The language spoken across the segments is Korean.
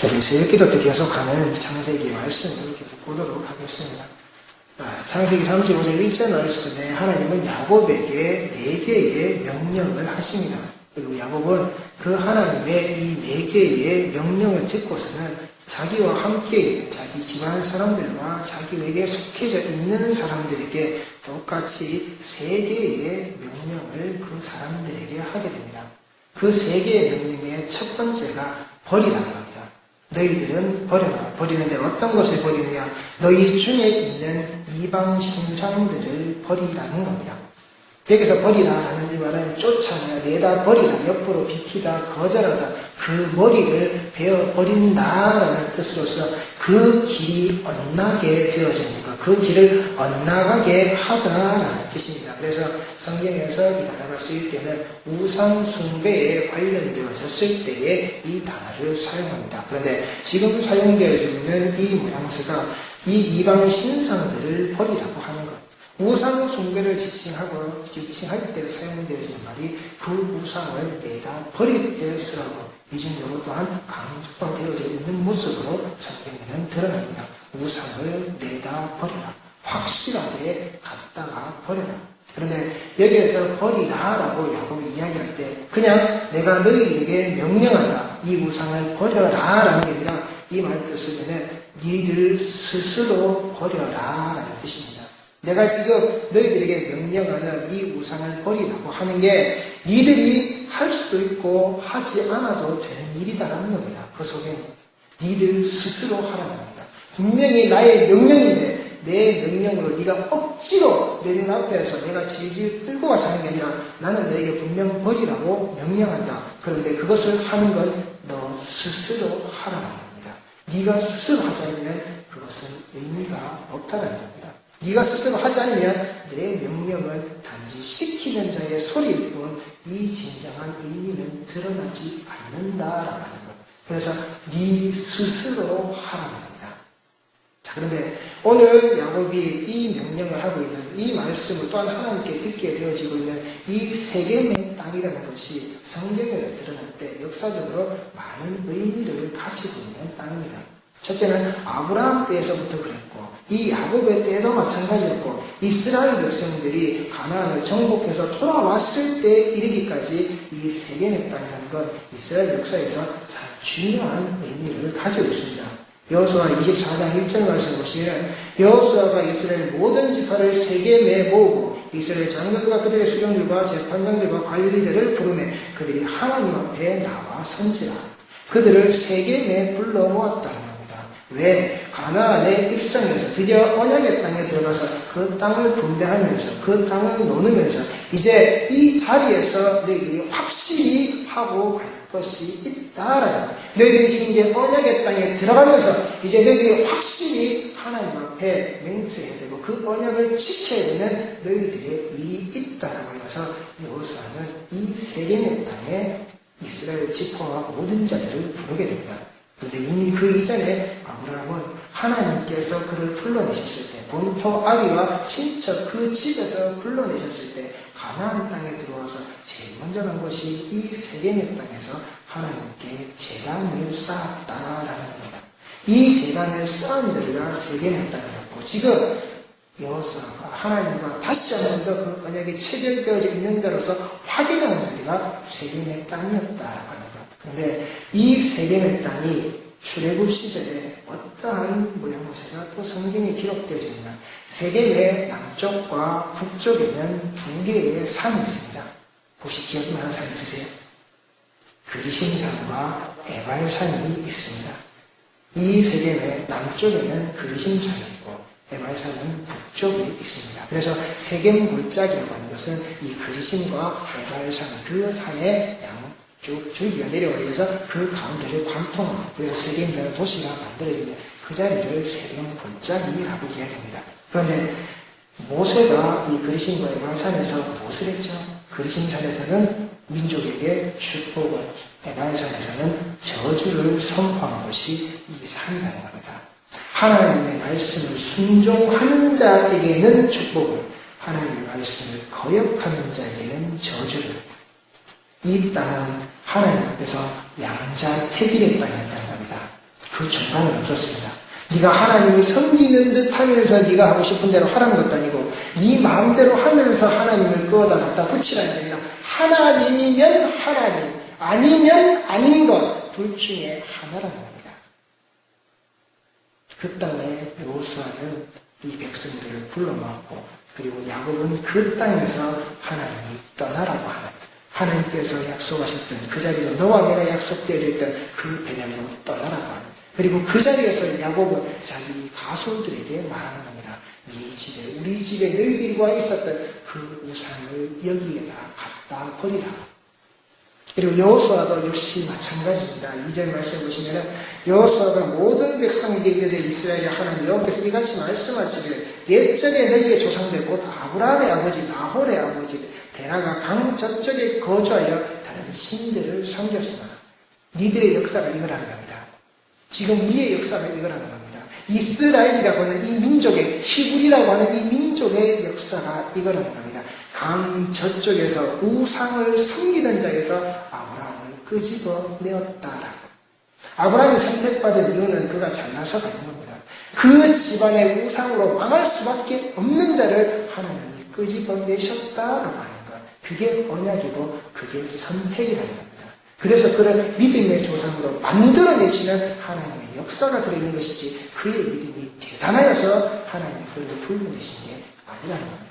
우리 새벽기도 때 계속하는 창세기 말씀을 계속 보도록 하겠습니다. 창세기 35장 1절 말씀에 하나님은 야곱에게 4개의 명령을 하십니다. 그리고 야곱은 그 하나님의 이 4개의 명령을 듣고서는 자기와 함께 있는 자기 집안 사람들과 자기에게 속해져 있는 사람들에게 똑같이 3개의 명령을 그 사람들에게 하게 됩니다. 그 3개의 명령의 첫 번째가 버리라는 겁니다. 너희들은 버려라. 버리는데 어떤 것을 버리느냐? 너희 중에 있는 이방 신상들을 버리라는 겁니다. 여기서 버리라라는 이 말은 쫓아내야, 내다 버리라, 옆으로 비키다, 거절하다, 그 머리를 베어 버린다라는 뜻으로서 그 길이 엇나게 되어집니다. 그 길을 엇나가게 하다라는 뜻입니다. 그래서 성경에서 이 단어가 쓰일 때는 우상 숭배에 관련되어졌을 때에 이 단어를 사용합니다. 그런데 지금 사용되어지고 있는 이 모양새가 이 이방 신상들을 버리라고 하는 것. 우상 숭배를 지칭할 때 사용되어지는 말이 그 우상을 내다 버릴 때 쓰라고 이중적으로 또한 강조가 되어져 있는 모습으로 성경에는 드러납니다. 우상을 내다 버려라. 확실하게 갖다가 버려라. 그런데 여기에서 버리라라고 야곱이 이야기할 때 그냥 내가 너희에게 명령한다. 이 우상을 버려라라는 게 아니라 이 말 뜻은 니들 스스로 버려라라는 뜻입니다. 내가 지금 너희들에게 명령하는 이 우상을 버리라고 하는 게 니들이 할 수도 있고 하지 않아도 되는 일이다라는 겁니다. 그 속에는 니들 스스로 하라는 겁니다. 분명히 나의 명령인데 내 명령으로 네가 억지로 내 눈앞에서 내가 질질 끌고 와서 하는 게 아니라 나는 너에게 분명 버리라고 명령한다. 그런데 그것을 하는 건 너 스스로 하라는 겁니다. 네가 스스로 하지 않으면 그것은 의미가 없다는 겁니다. 네가 스스로 하지 않으면 내 명령은 단지 시키는 자의 소리일 뿐 이 진정한 의미는 드러나지 않는다라고 하는 것. 그래서 네 스스로 하라는 겁니다. 자, 그런데 오늘 야곱이 이 명령을 하고 있는 이 말씀을 또한 하나님께 듣게 되어지고 있는 이 세겜의 땅이라는 것이 성경에서 드러날 때 역사적으로 많은 의미를 가지고 있는 땅입니다. 첫째는 아브라함 때에서부터 그랬고 이 야곱의 때에도 마찬가지였고 이스라엘 백성들이 가나안을 정복해서 돌아왔을 때 이르기까지 이 세겜의 땅이라는 건 이스라엘 역사에서 참 중요한 의미를 가지고 있습니다. 여호수아 24장 1절 말씀 보시면 여호수아가 이스라엘 모든 지파를 세겜에 모으고 이스라엘 장로들과 그들의 수령들과 재판장들과 관리들을 부르매 그들이 하나님 앞에 나와 선지라. 그들을 세겜에 불러 모았다는 겁니다. 왜? 가나안에 입성해서 드디어 언약의 땅에 들어가서 그 땅을 분배하면서 그 땅을 나누면서 이제 이 자리에서 너희들이 확실히 하고 갈 것이 있다라는 것. 너희들이 지금 이제 언약의 땅에 들어가면서 이제 너희들이 확실히 하나님 앞에 맹세해야 되고 그 언약을 지켜야 되는 너희들의 일이 있다라고 해서 여호수아는 이 세겜의 땅에 이스라엘 지파와 모든 자들을 부르게 됩니다. 그런데 이미 그 이전에 아브라함은 하나님께서 그를 불러내셨을 때 본토 아비와 친척 그 집에서 불러내셨을 때 가나안 땅에 들어와서 제일 먼저 한 것이 이 세겜의 땅에서 하나님께 제단을 쌓았다라는 겁니다. 이 제단을 쌓은 자리가 세겜의 땅이었고 지금 여호수아가 하나님과 다시 한 번 더 그 언약이 체결되어져 있는 자로서 확인하는 자리가 세겜의 땅이었다라고 하는 것. 그런데 이 세겜의 땅이 출애굽 시절에 어떠한 모양새가 또 성경에 기록되어져 있나. 세겜의 남쪽과 북쪽에는 2개의 산이 있습니다. 혹시 기억나는 산 있으세요? 그리심산과 에발산이 있습니다. 이 세겜의 남쪽에는 그리심산이 있고 에발산은 북쪽에 있습니다. 그래서 세겜 골짜기라고 하는 것은 이 그리심과 에발산 그 산의 쭉 줄기가 내려와 있어서 그 가운데를 관통하고 그래서 세겜이라는 도시가 만들어지는데 그 자리를 세겜 골짜기라고 이야기합니다. 그런데 모세가 이 그리심과 에발산에서 무엇을 했죠? 그리심산에서는 민족에게 축복을, 에발산에서는 저주를 선포한 것이 이 산이라는 겁니다. 하나님의 말씀을 순종하는 자에게는 축복을, 하나님의 말씀을 거역하는 자에게는 저주를. 이 땅은 하나님 앞에서 양자택일의 땅이었다는 겁니다. 그 중간은 없었습니다. 네가 하나님을 섬기는 듯 하면서 네가 하고 싶은 대로 하라는 것도 아니고 네 마음대로 하면서 하나님을 끄어다 놨다 붙이라는 게 아니라 하나님이면 하나님, 아니면 아닌 것 둘 중에 하나라는 겁니다. 그 땅에 여호수아는 이 백성들을 불러 모았고 그리고 야곱은 그 땅에서 하나님이 떠나라고 하는 하나님께서 약속하셨던 그 자리로 너와 내가 약속되어져 있던 그 베델로 떠나라고 하는 그리고 그 자리에서 야곱은 자기 가솔들에게 말하는 겁니다. 네 집에 우리 집에 너희들과 있었던 그 우상을 여기에다 갖다 버리라. 그리고 여호수아도 역시 마찬가지입니다. 2절 말씀해 보시면 여호수아가 모든 백성에게 이르되 이스라엘의 하나님 여호와께서 이같이 말씀하시기를 옛적에 너희의 조상들 곧 아브라함의 아버지 나홀의 아버지 데라가 강 저쪽에 거주하여 다른 신들을 섬겼으나 니들의 역사가 이거라는 겁니다. 지금 우리의 역사가 이거라는 겁니다. 이스라엘이라고 하는 이 민족의 히브리라고 하는 이 민족의 역사가 이거라는 겁니다. 강 저쪽에서 우상을 섬기는 자에서 아브라함을 끄집어내었다라고. 아브라함이 선택받은 이유는 그가 잘나서가 있는 겁니다. 그 집안의 우상으로 망할 수밖에 없는 자를 하나님이 끄집어내셨다라고 하는 것. 그게 언약이고 그게 선택이라는 겁니다. 그래서 그를 믿음의 조상으로 만들어내시는 하나님의 역사가 들어있는 것이지 그의 믿음이 대단하여서 하나님이 그를 불러내신 게 아니라는 겁니다.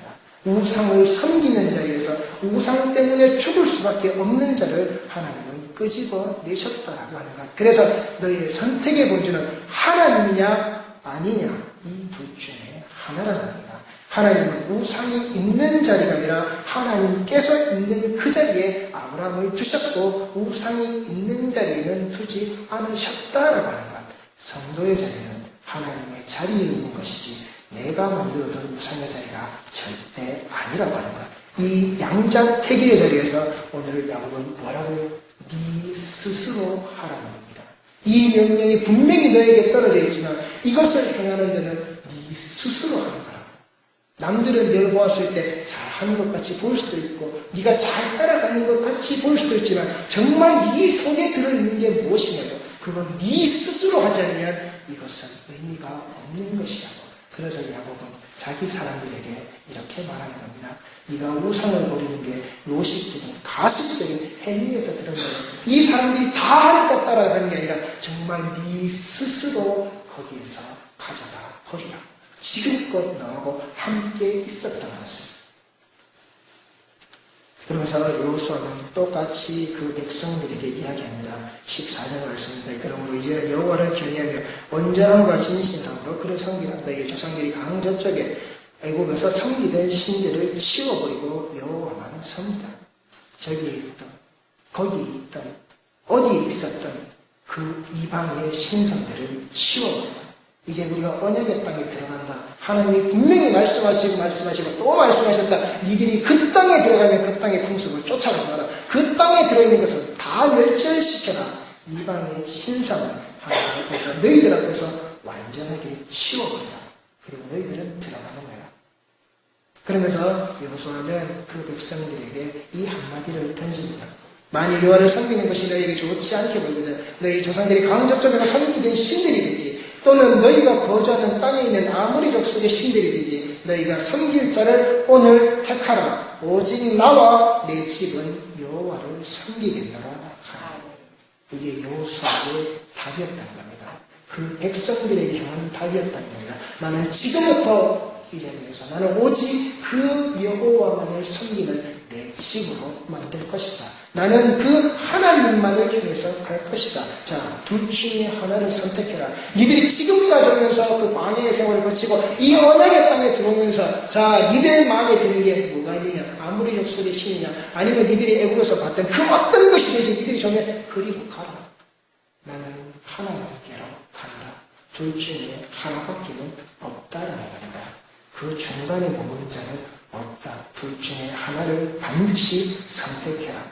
우상을 섬기는 자에서 우상 때문에 죽을 수밖에 없는 자를 하나님은 끄집어내셨다라고 하는 것. 그래서 너희의 선택의 본주는 하나님이냐 아니냐 이 둘 중에 하나라는 겁니다. 하나님은 우상이 있는 자리가 아니라 하나님께서 있는 그 자리에 아브라함을 두셨고 우상이 있는 자리에는 두지 않으셨다라고 하는 것. 성도의 자리는 하나님의 자리에 있는 것이지 내가 만들어둔 우상의 자리가 절대 아니라고 하는 것. 이 양자택일의 자리에서 오늘 야곱은 뭐라고요? 네 스스로 하라는 겁니다. 이 명령이 분명히 너에게 떨어져 있지만 이것을 행하는 자는 네 스스로 하는 거라고. 남들은 너를 보았을 때 잘하는 것 같이 보일 수도 있고 네가 잘 따라가는 것 같이 보일 수도 있지만 정말 네 속에 들어있는 게 무엇이냐고. 그건 네 스스로 하지 않으면 이것은 의미가 없는 것이라고. 그래서 야곱은 자기 사람들에게 이렇게 말하는 겁니다. 네가 우상을 버리는 게 요식적인 가식적인 행위에서 드러나는 이 사람들이 다 하니까 따라가는 게 아니라 정말 네 스스로 거기에서 가져가 버리라. 지금껏 너하고 함께 있었던 것을. 그러면서 여호수아는 똑같이 그 백성들에게 이야기합니다. 14절 말씀입니다. 그러므로 이제 여호와를 경외하며 온전함과 진실함으로 그를 섬기라. 너희 조상들이 강 저쪽에 애굽에서 섬기던 신들을 치워버리고 여호와만 섬기라. 저기 있던 거기 있던 어디에 있었던 그 이방의 신성들을 치워버리라. 이제 우리가 언약의 땅에 들어간다. 하나님이 분명히 말씀하시고 또 말씀하셨다. 니들이 그 땅에 들어가면 그 땅의 풍습을 쫓아가지 마라. 그 땅에 들어있는 것을 다 멸절시켜라. 이방의 신상을 하나님 앞에서 너희들 앞에서 완전하게 치워버리라. 그리고 너희들은 들어가는 거야. 그러면서 여호수아는 그 백성들에게 이 한마디를 던집니다. 만일 여호와를 섬기는 것이 너희에게 좋지 않게 보이거든 너희 조상들이 강적적으로 섬기던 신들이든지 또는 너희가 거주하는 땅에 있는 아무리 족속의 신들이든지 너희가 섬길 자를 오늘 택하라. 오직 나와 내 집은 여호와를 섬기겠노라 하라. 이게 여호수아의 답이었다는 겁니다. 그 백성들에게 향한 답이었다는 겁니다. 나는 지금부터 이 자리에서 나는 오직 그 여호와만을 섬기는 내 집으로 만들 것이다. 나는 그 하나님만을 향해서 갈 것이다. 자, 둘 중에 하나를 선택해라. 니들이 지금까지 오면서 그 광야의 생활을 거치고 이 언약의 땅에 들어오면서 자, 니들 마음에 드는 게 뭐가 있느냐? 아무리 족속의 신이냐? 아니면 니들이 애국에서 봤던 그 어떤 것이 되지 니들이 정말 그리로 가라. 나는 하나님께로 간다. 둘 중에 하나밖에는 없다라는 겁니다. 그 중간에 머무는 자는 없다. 둘 중에 하나를 반드시 선택해라.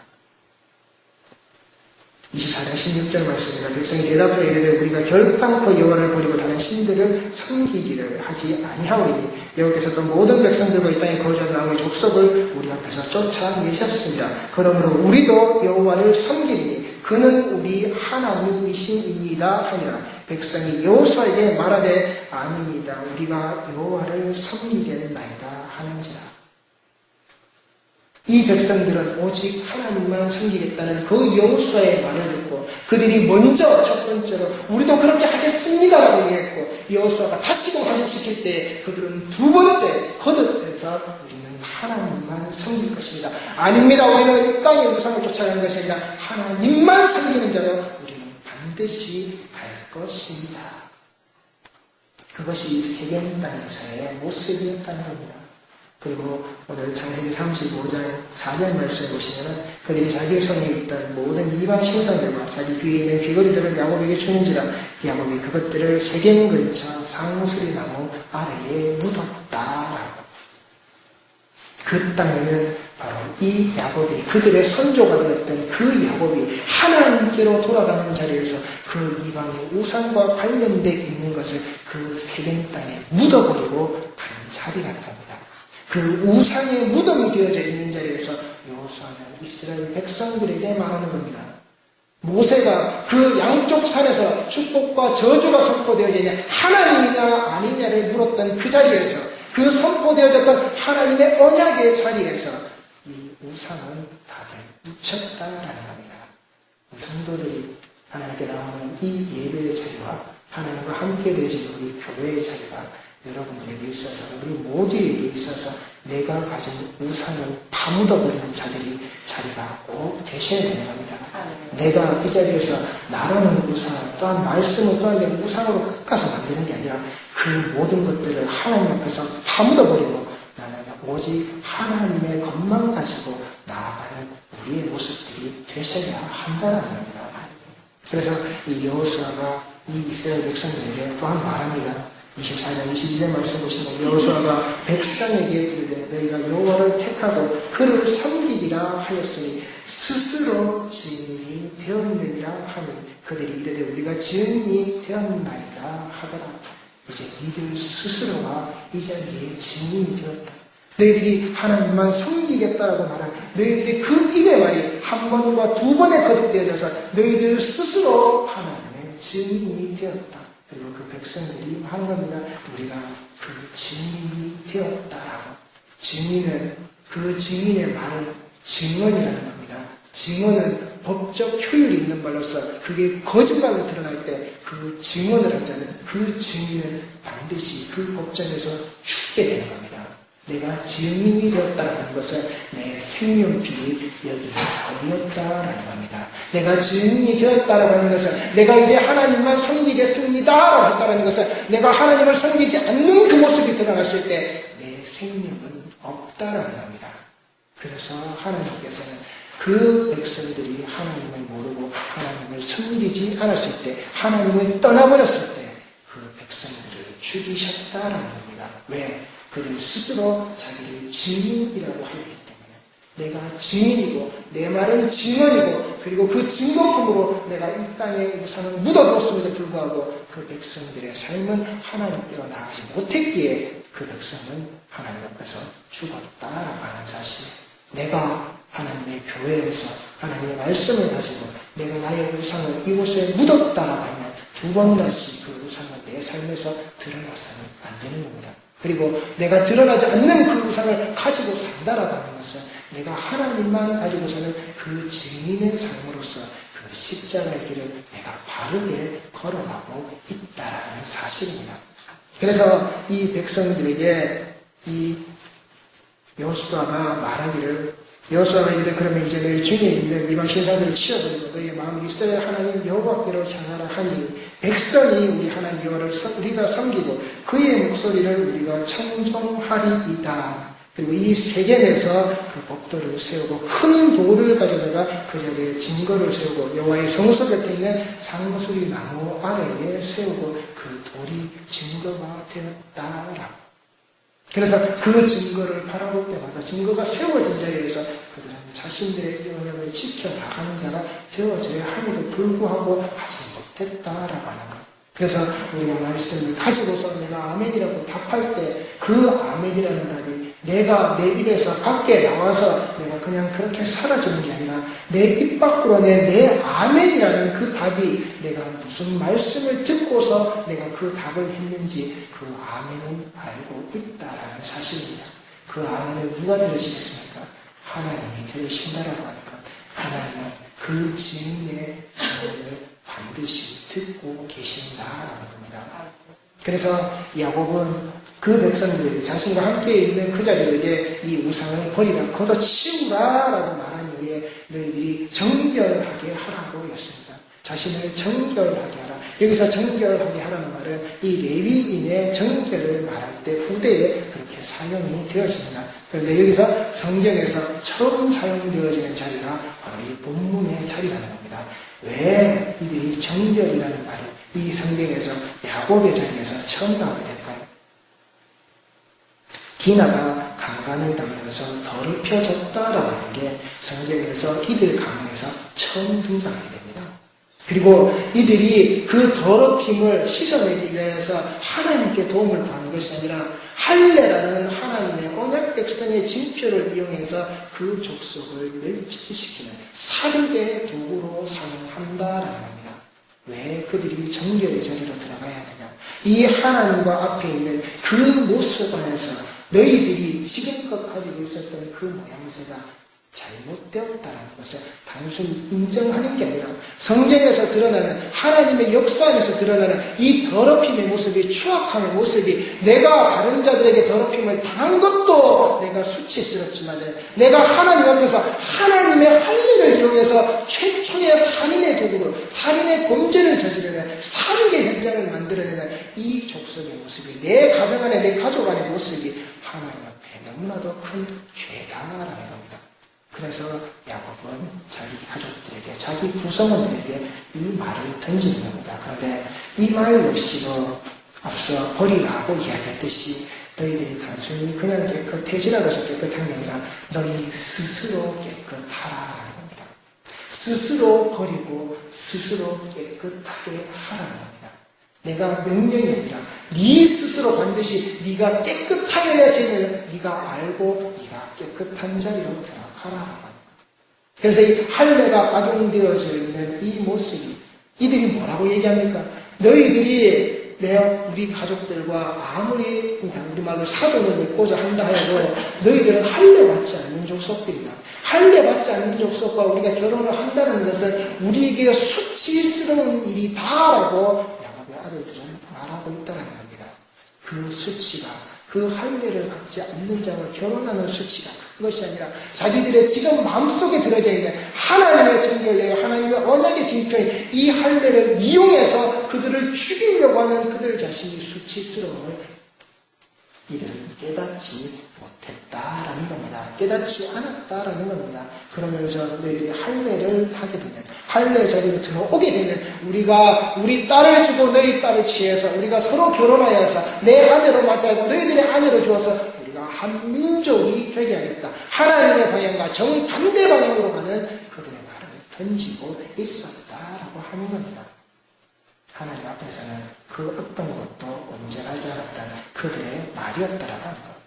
24장 16절 말씀입니다. 백성이 대답하여 이르되 우리가 결단코 여호와를 버리고 다른 신들을 섬기기를 하지 아니하오니 여호와께서 또 모든 백성들과 이 땅에 거주하는 아무리 족속을 우리 앞에서 쫓아내셨습니다. 그러므로 우리도 여호와를 섬기리니 그는 우리 하나님이시니이다 하니라. 백성이 여호수아에게 말하되 아니니이다. 우리가 여호와를 섬기겠나이다 하는지라. 이 백성들은 오직 하나님만 섬기겠다는 그 여호수아의 말을 듣고 그들이 먼저 첫 번째로 우리도 그렇게 하겠습니다라고 얘기했고 여호수아가 다시금 확인시킬 때 그들은 두 번째 거듭해서 우리는 하나님만 섬길 것입니다. 아닙니다. 우리는 이 땅의 우상을 쫓아가는 것이 아니라 하나님만 섬기는 자로 우리는 반드시 갈 것입니다. 그것이 세겜 땅에서의 모습이었다는 겁니다. 그리고 오늘 창세기 35장 4절 말씀에 보시면 그들이 자기 손에 있던 모든 이방 신상들과 자기 귀에 있는 귀걸이들을 야곱에게 주는지라 야곱이 그것들을 세겜 근처 상수리 나무 아래에 묻었다라고. 그 땅에는 바로 이 야곱이 그들의 선조가 되었던 그 야곱이 하나님께로 돌아가는 자리에서 그 이방의 우상과 관련되어 있는 것을 그 세겜 땅에 묻어버리고 간 자리라는 겁니다. 그 우상의 무덤이 되어져 있는 자리에서 여호수아는 이스라엘 백성들에게 말하는 겁니다. 모세가 그 양쪽 산에서 축복과 저주가 선포되어져 있는 하나님이냐 아니냐를 물었던 그 자리에서 그 선포되어졌던 하나님의 언약의 자리에서 이 우상은 다들 묻혔다라는 겁니다. 우리 성도들이 하나님께 나오는 이 예배의 자리와 하나님과 함께 되어지는 우리 교회의 자리가 여러분들에게 있어서 우리 모두에게 있어서 내가 가진 우상을 파묻어버리는 자리가 꼭 되셔야 되는 겁니다. 내가 이 자리에서 나라는 우상 또한 말씀을 또한 내 우상으로 깎아서 만드는 게 아니라 그 모든 것들을 하나님 앞에서 파묻어버리고 나는 오직 하나님의 것만 가지고 나아가는 우리의 모습들이 되셔야 한다는 겁니다. 그래서 이 여호수아가 이 이스라엘 백성들에게 또한 말합니다. 24장 22절 말씀 보시면 여호수아가 백성에게 이르되 너희가 여호와를 택하고 그를 섬기리라 하였으니 스스로 증인이 되었느니라 하니 그들이 이르되 우리가 증인이 되었나이다 하더라. 이제 니들 스스로가 이 자리에 증인이 되었다. 너희들이 하나님만 섬기겠다라고 말한 너희들이 그 입의 말이 한 번과 두 번에 거듭되어져서 너희들 스스로 하나님의 증인이 되었다. 그리고 그 백성들이 하는 겁니다. 우리가 그 증인이 되었다라고. 증인은 그 증인의 말은 증언이라는 겁니다. 증언은 법적 효율이 있는 말로서 그게 거짓말로 드러날 때 그 증언을 한 자는 그 증인은 반드시 그 법정에서 죽게 되는 겁니다. 내가 증인이 되었다라는 것은 내 생명줄이 여기에 걸렸다라는 겁니다. 내가 증인이 되었다라고 하는 것은 내가 이제 하나님만 섬기겠습니다라고 했다라는 것은 내가 하나님을 섬기지 않는 그 모습이 드러났을 때 내 생명은 없다라는 겁니다. 그래서 하나님께서는 그 백성들이 하나님을 모르고 하나님을 섬기지 않았을 때 하나님을 떠나버렸을 때 그 백성들을 죽이셨다라는 겁니다. 왜? 그들 스스로 자기를 증인이라고 하였기 때문에 내가 증인이고 내 말은 증언이고 그리고 그 증거품으로 내가 이 땅에 우상을 묻어두었음에도 불구하고 그 백성들의 삶은 하나님께로 나가지 못했기에 그 백성은 하나님 앞에서 죽었다라고 하는 사실. 내가 하나님의 교회에서 하나님의 말씀을 가지고 내가 나의 우상을 이곳에 묻었다라고 하면 두 번 다시 그 우상은 내 삶에서 드러나서는 안 되는 겁니다. 그리고 내가 드러나지 않는 그 우상을 가지고 산다라고 하는 것은 내가 하나님만 가지고 사는 그 증인의 삶으로서 그 십자가의 길을 내가 바르게 걸어가고 있다라는 사실입니다. 그래서 이 백성들에게 이 여호수아가 말하기를 여호수아가 이르되 그러면 이제 너희 중에 있는 이방 신상들을 치워버리고 너희의 마음을 이스라엘 하나님 여호와께로 향하라 하니 백성이 우리 하나님 여호와를 우리가 섬기고 그의 목소리를 우리가 청종하리이다. 그리고 이 세겜에서 그 법도를 세우고 큰 돌을 가져다가 그 자리에 증거를 세우고 여호와의 성소 곁에 있는 상수리 나무 아래에 세우고 그 돌이 증거가 되었다라고. 그래서 그 증거를 바라볼 때마다 증거가 세워진 자리에서 그들은 자신들의 영역을 지켜나가는 자가 되어져야 함에도 불구하고 하지 못했다라고 하는 것. 그래서 우리가 말씀을 가지고서 내가 아멘이라고 답할 때 그 아멘이라는 답이 내가 내 입에서 밖에 나와서 내가 그냥 그렇게 사라지는 게 아니라 내 입 밖으로 내 아멘이라는 그 답이 내가 무슨 말씀을 듣고서 내가 그 답을 했는지 그 아멘은 알고 있다라는 사실입니다. 그 아멘을 누가 들으시겠습니까? 하나님이 들으신다라고 하니까 하나님은 그 증인의 증언을 반드시 듣고 계신다라는 겁니다. 그래서 야곱은 그 백성들에게 자신과 함께 있는 그 자들에게 이 우상을 버리라 걷어치우라라고 말하는 게 너희들이 정결하게 하라고 했습니다. 자신을 정결하게 하라. 여기서 정결하게 하라는 말은 이 레위인의 정결을 말할 때 후대에 그렇게 사용이 되어집니다. 그런데 여기서 성경에서 처음 사용되어지는 자리가 바로 이 본문의 자리라는 겁니다. 왜 이들이 정결이라는 말이 이 성경에서 야곱의 자리에서 처음 나오게 될까요? 디나가 강간을 당해서 더럽혀졌다라고 하는 게 성경에서 이들 가문에서 처음 등장하게 됩니다. 그리고 이들이 그 더럽힘을 씻어내기 위해서 하나님께 도움을 구하는 것이 아니라 할례라는 하나님의 언약 백성의 징표를 이용해서 그 족속을 멸절시키는 살인의 도구로 사용한다라는 겁니다. 왜 그들이 정결의 자리로 들어가야 하느냐? 이 하나님과 앞에 있는 그 모습 안에서 너희들이 지금껏 가지고 있었던 그 모양새가 잘못되었다라는 것을 단순히 인정하는 게 아니라 성경에서 드러나는 하나님의 역사 안에서 드러나는 이 더럽힘의 모습이 추악함의 모습이 내가 다른 자들에게 더럽힘을 당한 것도 내가 수치스럽지만 내가 하나님 앞에서 하나님의 할례를 이용해서 최초의 살인의 도구로 살인의 범죄를 저지르는 살인의 현장을 만들어내는 이 족속의 모습이 내 가정 안에 내 가족 안의 모습이 하나님 앞에 너무나도 큰 죄다라는 겁니다. 그래서 야곱은 자기 가족들에게 자기 구성원들에게 이 말을 던지는 겁니다. 그런데 이 말 역시도 앞서 버리라고 이야기했듯이 너희들이 단순히 그냥 깨끗해지라고 해서 깨끗한 게 아니라 너희 스스로 깨끗하라는 겁니다. 스스로 버리고 스스로 깨끗하게 하라는 겁니다. 내가 명령이 아니라 네 스스로 반드시 네가 깨끗하여야 됨을 네가 알고 네가 깨끗한 자리로 들어가라라고 합니다. 그래서 이 할례가 악용되어져 있는 이 모습이 이들이 뭐라고 얘기합니까? 너희들이 우리 가족들과 아무리 우리말로 사돈을 맺고자 한다 해도 너희들은 할례 받지 않는 족속들이다. 할례 받지 않는 족속과 우리가 결혼을 한다는 것은 우리에게 수치스러운 일이다라고 야곱의 아들들은 말하고 있다는 겁니다. 그 수치가 그 할례를 받지 않는 자와 결혼하는 수치가 그것이 아니라 자기들의 지금 마음속에 들어져 있는 하나님의 정결례와 하나님의 언약의 징표인 이 할례를 이용해서 그들을 죽이려고 하는 그들 자신의 수치스러움을 이들은 깨닫지 못했다라는 겁니다. 깨닫지 않았다라는 겁니다. 그러면서 너희들이 할례를 하게 되면 할례 자리로 들어오게 되면 우리가 우리 딸을 주고 너희 딸을 취해서 우리가 서로 결혼하여서 내 아내로 맞이하고 너희들의 아내로 주어서 우리가 한 민족이 되게 하겠다. 하나님의 방향과 정반대 방향으로 가는 그들의 말을 던지고 있었다라고 하는 겁니다. 하나님 앞에서는 그 어떤 것도 온전하지 않았다는 그들의 말이었다라고 하는 것.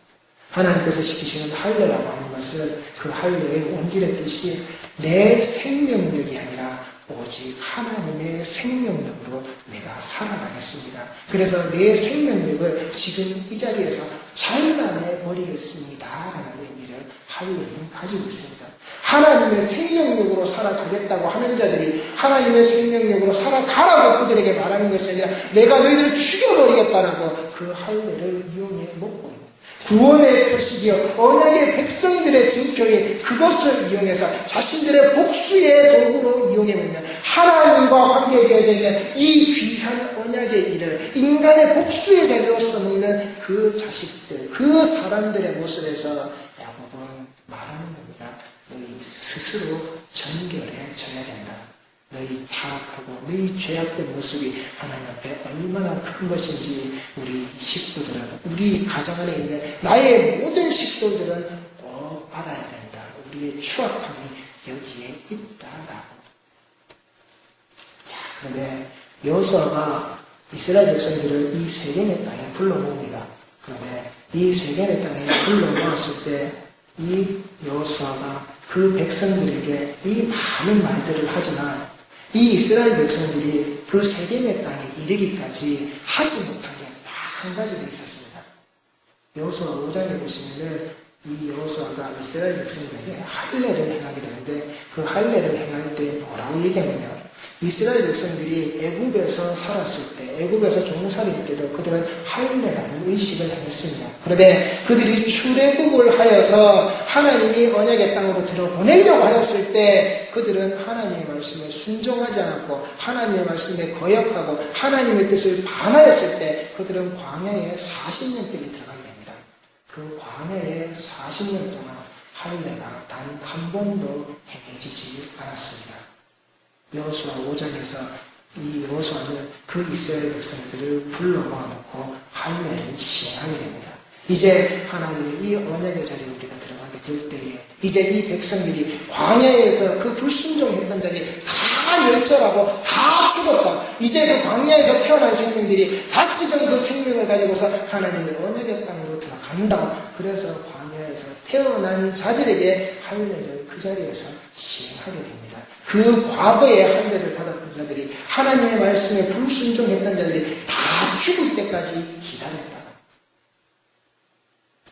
하나님께서 시키시는 할례라고 하는 것은 그 할례의 원질의 뜻이 내 생명력이 아니라 오직 하나님의 생명력으로 내가 살아가겠습니다. 그래서 내 생명력을 지금 이 자리에서 잘라내버리겠습니다 라는 의미를 할례는 가지고 있습니다. 하나님의 생명력으로 살아가겠다고 하는 자들이 하나님의 생명력으로 살아가라고 그들에게 말하는 것이 아니라 내가 너희들을 죽여버리겠다라고 그 할례를 이용해 먹고 있는 구원의 표식이요 언약의 백성들의 징표인 그것을 이용해서 자신들의 복수의 도구로 이용해 먹는 하나님과 관계되어져 있는 이 귀한 언약의 일을 인간의 복수의 자리로 써먹는 그 자식들 그 사람들의 모습에서 야곱은 말하는 겁니다. 너희 스스로 정결해져야 된다. 너희 타락하고 너희 죄악된 모습이 하나님 앞에 얼마나 큰 것인지 우리 식구들은 우리 가정 안에 있는 나의 모든 식구들은 꼭 알아야 된다. 우리의 추악함이 여기에 있다라고. 자, 그런데 여호수아가 이스라엘 백성들을 이 세겜의 땅에 불러모읍니다. 그런데 이 세겜의 땅에 불러모았을 때 이 여호수아가 그 백성들에게 이 많은 말들을 하지만 이 이스라엘 백성들이 그 세겜의 땅에 이르기까지 하지 못한 게 딱 한 가지가 있었습니다. 여호수아 5장에 보시면은 이 여호수아가 이스라엘 백성들에게 할례를 행하게 되는데 그 할례를 행할 때 뭐라고 얘기하느냐? 이스라엘 백성들이 애굽에서 살았을 때, 애굽에서 종살이일 때도 그들은 할례라는 의식을 행했습니다. 그런데 그들이 출애굽을 하여서 하나님이 언약의 땅으로 들어보내려고 하였을 때 그들은 하나님의 말씀에 순종하지 않았고 하나님의 말씀에 거역하고 하나님의 뜻을 반하였을 때 그들은 광야에 40년길이 들어가게 됩니다. 그 광야에 40년 동안 할례가 단 한 번도 행해지지 않았습니다. 여호수아 5장에서 이 여호수아는 그 이스라엘 백성들을 불러 모아놓고 할례를 시행하게 됩니다. 이제 하나님의 이 언약의 자리에 우리가 들어가게 될 때에 이제 이 백성들이 광야에서 그 불순종했던 자들이 다 멸절하고 다 죽었다. 이제 그 광야에서 태어난 생명들이 다시금 그 생명을 가지고서 하나님의 언약의 땅으로 들어간다. 그래서 광야에서 태어난 자들에게 할례를 그 자리에서 시행하게 됩니다. 그 과거의 할례를 받았던 자들이 하나님의 말씀에 불순종했던 자들이 다 죽을 때까지 기다렸다.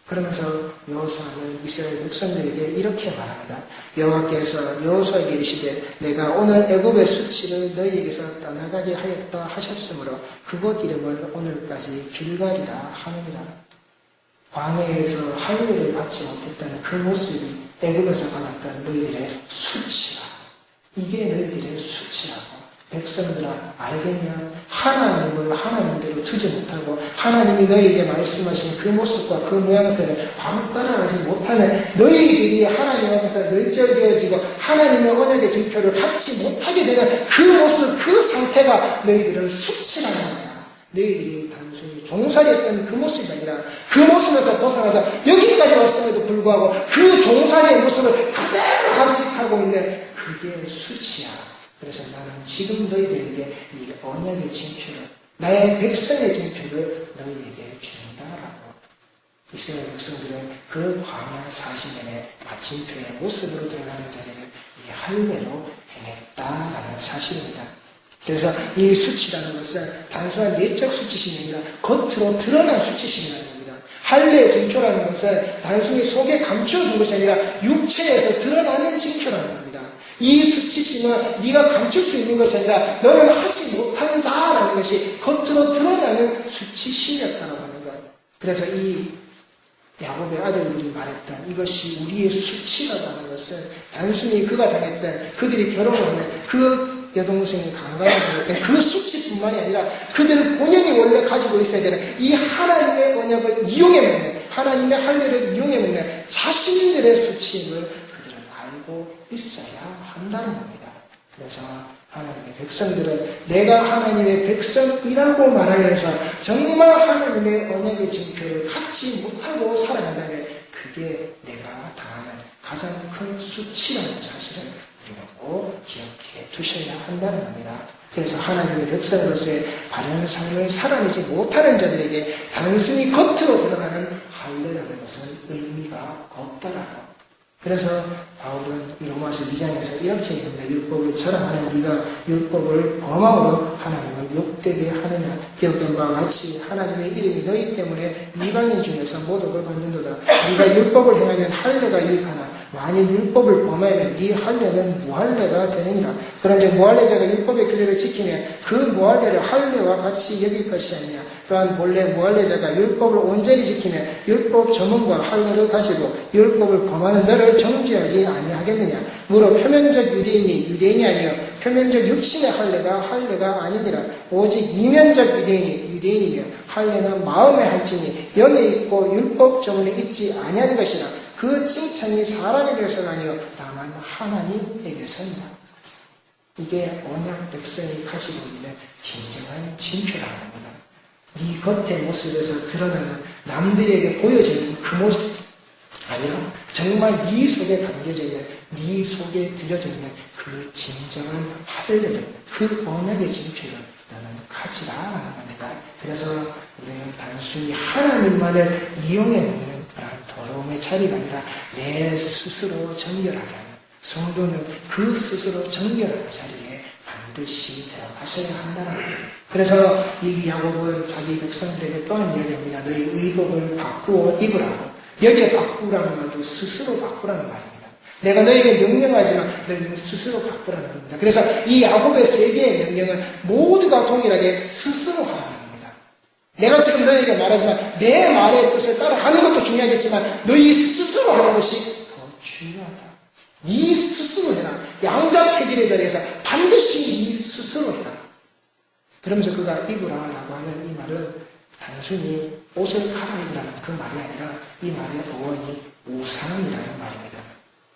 그러면서 여호수아는 이스라엘 백성들에게 이렇게 말합니다. 여호와께서 여호수아에게 이르시되 내가 오늘 애굽의 수치를 너희에게서 떠나가게 하였다 하셨으므로 그곳 이름을 오늘까지 길갈이라 하느니라. 광야에서 할례를 받지 못했던 그 모습이 애굽에서 받았던 너희들의 수치라. 이게 너희들의 수치라고. 백성들아 알겠냐? 하나님을 하나님대로 두지 못하고 하나님이 너희에게 말씀하신 그 모습과 그 모양새를 바로 따라가지 못하는 너희들이 하나님 앞에서 멸절되어지고 하나님의 언약의 증표를 갖지 못하게 되는 그 모습, 그 상태가 너희들을 수치라는 거야. 너희들이 단순히 종살이했던 그 모습이 아니라 그 모습에서 벗어나서 여기까지 왔음에도 불구하고 그 종살이의 모습을 그대로 간직하고 있는 그게 수치야. 그래서 나는 지금 너희들에게 이 언약의 징표를, 나의 백성의 징표를 너희에게 준다라고. 이스라엘 백성들은 그 광야 40년의 마침표의 모습으로 들어가는 자리를 이 할례로 행했다라는 사실입니다. 그래서 이 수치라는 것은 단순한 내적 수치심이 아니라 겉으로 드러난 수치심이라는 겁니다. 할례의 징표라는 것은 단순히 속에 감추어둔 것이 아니라 육체에서 드러나는 징표라는 겁니다. 이 수치심은 네가 감출 수 있는 것이 아니라 너는 하지 못한 자라는 것이 겉으로 드러나는 수치심이었다고 하는 것. 그래서 이 야곱의 아들들이 말했던 이것이 우리의 수치라고 하는 것은 단순히 그가 당했던 그들이 결혼을 하는 그 여동생이 강간을 당했던 그 수치뿐만이 아니라 그들 본연이 원래 가지고 있어야 되는 이 하나님의 언약을 이용해 먹는, 하나님의 할례를 이용해 먹는 자신들의 수치임을 그들은 알고 있어야 한다는 겁니다. 그래서 하나님의 백성들은 내가 하나님의 백성이라고 말하면서 정말 하나님의 언약의 징표를 갖지 못하고 살아간다면 그게 내가 당하는 가장 큰 수치라는 사실을 우리는 꼭 기억해 두셔야 한다는 겁니다. 그래서 하나님의 백성으로서의 바른 삶을 살아내지 못하는 자들에게 단순히 겉으로 드러나는 할례라는 것은 의미가 없다라고. 그래서 바울은 이 로마서 2장에서 이렇게 얘기합니다. 율법을 자랑하는 네가 율법을 범함으로 하나님을 욕되게 하느냐. 기록된 바와 같이 하나님의 이름이 너희 때문에 이방인 중에서 모독을 받는도다. 네가 율법을 행하면 할례가 유익하나 만일 율법을 범하면 네 할례는 무할례가 되느니라. 그런데 무할례자가 율법의 규례를 지키면 그 무할례를 할례와 같이 여길 것이 아니냐. 또한 본래 무할례자가 율법을 온전히 지키면 율법 전문과 할례를 가지고 율법을 범하는 너를 정죄하지 아니하겠느냐. 무릇 표면적 유대인이 유대인이 아니요 표면적 육신의 할례가 아니니라. 오직 이면적 유대인이 유대인이며 할례는 마음에 할지니 영에 있고 율법 전문에 있지 아니할 것이라. 그 칭찬이 사람에게서가 아니요 다만 하나님에게서니라. 이게 언약 백성이 가지고 있는 진정한 징표라는 겁니다. 네 겉의 모습에서 드러나는 남들에게 보여지는 그 모습 아니라 정말 네 속에 담겨져 있는, 네 속에 들여져 있는 그 진정한 할례를, 그 언약의 징표를 너는 가지라라는 겁니다. 그래서 우리는 단순히 하나님만을 이용해 먹는 그런 더러움의 자리가 아니라 내 스스로 정결하게 하는, 성도는 그 스스로 정결하는 자리에 반드시 들어가셔야 한다는 거예요. 그래서 이 야곱은 자기 백성들에게 또한 이야기합니다. 너희 의복을 바꾸어 입으라고. 여기에 바꾸라는 말도 스스로 바꾸라는 말입니다. 내가 너에게 명령하지만 너희는 스스로 바꾸라는 겁니다. 그래서 이 야곱의 세 개의 명령은 모두가 동일하게 스스로 하는 겁니다. 내가 지금 너에게 말하지만 내 말의 뜻을 따라가는 것도 중요하겠지만 너희 스스로 하는 것이 더 중요하다. 네 스스로 해라. 양자택일의 자리에서 반드시 네 스스로 해라. 그러면서 그가 입으라라고 하는 이 말은 단순히 옷을 갈아입으라는 그 말이 아니라 이 말의 어원이 우상이라는 말입니다.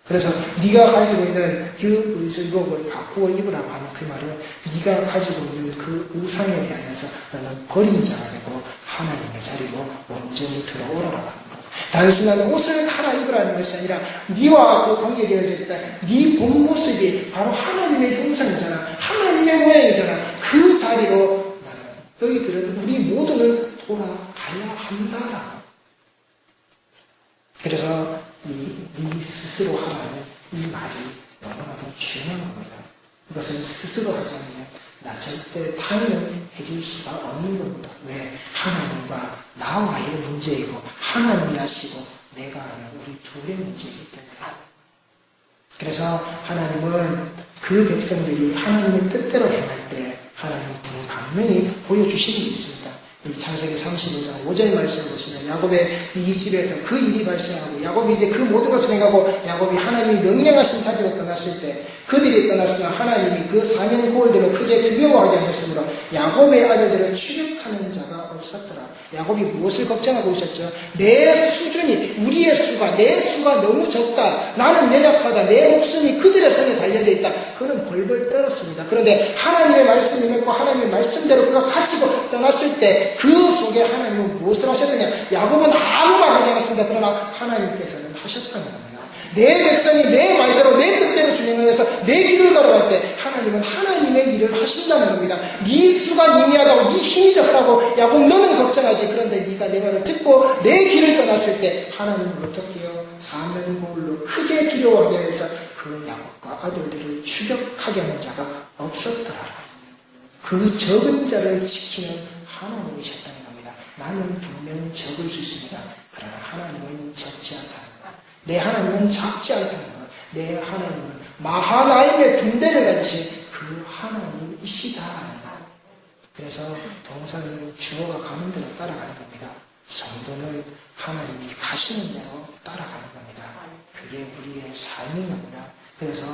그래서 네가 가지고 있는 그 의복을 바꾸어 입으라고 하는 그 말은 네가 가지고 있는 그 우상에 대하여서 너는 버린 자가 되고 하나님의 자리로 온전히 들어오라고 하는 것. 단순한 옷을 갈아입으라는 것이 아니라 네와 그 관계되어져 있다. 네 본 모습이 바로 하나님의 형상이잖아. 하나님의 모양이잖아. 그 자리로 나는 너희들은 우리 모두는 돌아가야 한다라고. 그래서 네 스스로 하라는 이 말이 너무나도 중요한 겁니다. 이것을 스스로 하지 않으면 나 절대 타인은 해줄 수가 없는 겁니다. 왜? 하나님과 나와의 문제이고 하나님이 아시고 내가 아는 우리 둘의 문제이기 때문에. 그래서 하나님은 그 백성들이 하나님의 뜻대로 행할 때 하나님 분명히 보여주시는 게 있습니다. 이 창세기 35장 5절 말씀을 보시면 야곱의 이 집에서 그 일이 발생하고 야곱이 이제 그 모든 것을 행하고 야곱이 하나님이 명령하신 자리로 떠났을 때 그들이 떠났으나 하나님이 그 사면 고을대로 크게 두려워하게 하셨으므로 야곱의 아들들을 추격하는 자가 없었더라. 야곱이 무엇을 걱정하고 있었죠? 내 수준이, 우리의 수가, 내 수가 너무 적다. 나는 연약하다. 내 목숨이 그들의 손에 달려져 있다. 그는 벌벌 떨었습니다. 그런데 하나님의 말씀이 맺고 하나님의 말씀대로 그가 가지고 떠났을 때 그 속에 하나님은 무엇을 하셨느냐? 야곱은 아무 말 하지 않았습니다. 그러나 하나님께서는 하셨다는 겁니다. 내 백성이 내 말대로 내 뜻대로 준행하여서 내 길을 걸어갈 때 하나님은 하나님의 일을 하신다는 겁니다. 네 수가 미미하다고 네 힘이 적다고 야곱 너는 걱정하지. 그런데 네가 내 말을 듣고 내 길을 떠났을 때 하나님은 어떻게 해요? 사면고울로 크게 두려워하게 해서 그 야곱과 아들들을 추격하게 하는 자가 없었더라. 그 적은 자를 지키는 하나님이셨다는 겁니다. 나는 분명 적을 수 있습니다. 그러나 하나님은 적지 않다는 것. 내 하나님은 작지 않다는 것. 내 하나님은 마하나임의 군대를 가지신 그 하나님이시다라는 것. 그래서 동사는 주어가 가는 대로 따라가는 겁니다. 성도는 하나님이 가시는 대로 따라가는 겁니다. 그게 우리의 삶인 겁니다. 그래서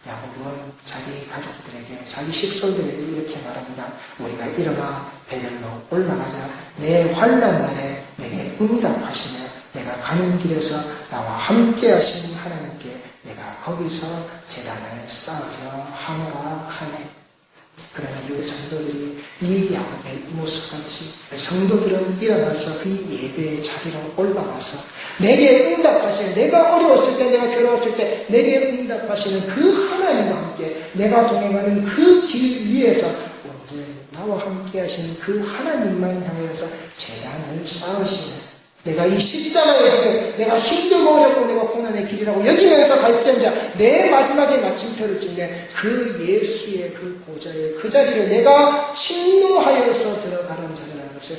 야곱은 자기 가족들에게, 자기 식솔들에게 이렇게 말합니다. 우리가 일어나 베델로 올라가자. 내 환난 날에 내게 응답하시며 내가 가는 길에서 나와 함께 하신 하나님께 내가 거기서 제단을 쌓으려 하노라 하네. 그러나 우리 성도들이 이 야곱의 이 모습같이 성도들은 일어나서 이 예배의 자리로 올라와서 내게 응답하시는, 내가 어려웠을 때, 내가 괴로웠을 때 내게 응답하시는 그 하나님과 함께 내가 동행하는 그 길 위에서 온전히 나와 함께 하시는 그 하나님만 향하여서 제단을 쌓으시는, 내가 이 십자가의 길을 내가 힘들고 어렵고 내가 고난의 길이라고 여기면서 갈지언자 내 마지막에 마침표를 찍는 그 예수의 그 보좌의 그 자리를 내가 침노하여서 들어가는 자라는 것을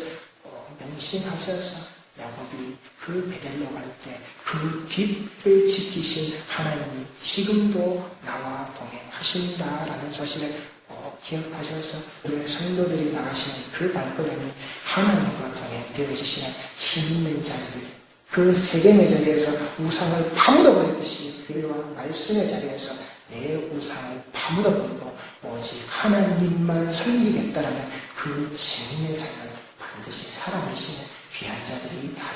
명심하셔서 야곱이 그 베델로 갈 때 그 뒷을 지키신 하나님이 지금도 나와 동행하신다라는 사실을 꼭 기억하셔서 우리의 성도들이 나가시는 그 발걸음이 하나님과 동행되어지시는 힘있는 자들이 그 세겜의 자리에서 우상을 파묻어버리듯이 우리와 말씀의 자리에서 내 우상을 파묻어버리고 오직 하나님만 섬기겠다라는 그 증인의 삶을 반드시 살아내시는 귀한 자들이 다